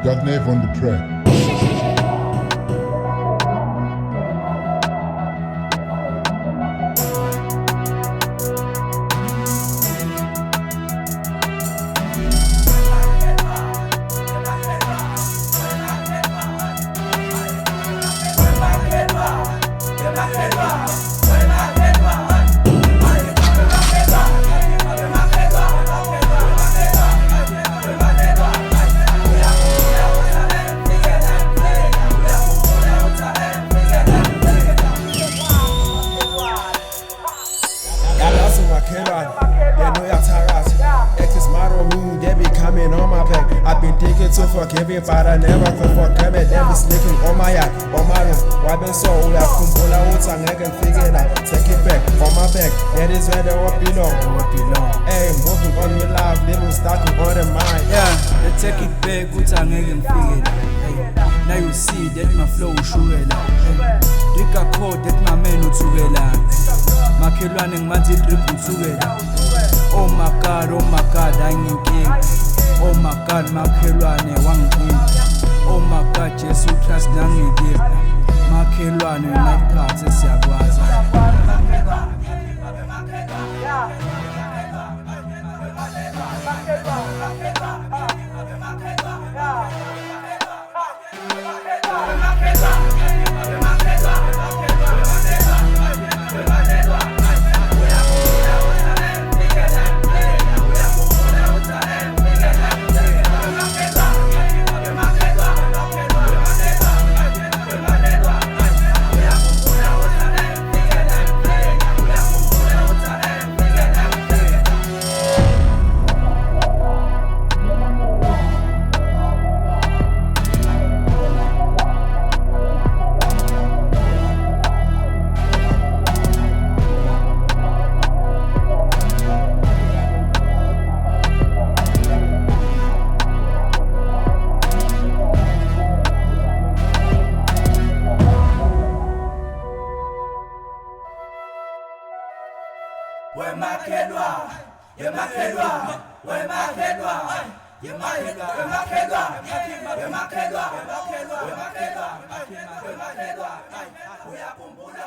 Got Nave on the track. I've been thinking to forgive it, but I never could forgive it. Them is sneaking on my yard, on my room. Why been so old? I couldn't out, I can figure it out. Take it back, on my back. That is where they all belong. Hey, moving on with life, living starting on the mind. Yeah, they take it back, which I can figure it out. Now you see that my flow sure la. DriGGa code that my man no tugela. Makhelwane ngimathi drip utugela. Oh my God, ayinkinga. Oh my God, makhelwane wangiphinda. Oh my God, Jesu Christ nangidipha. Makhelwane unayiphathe siyakwazi. We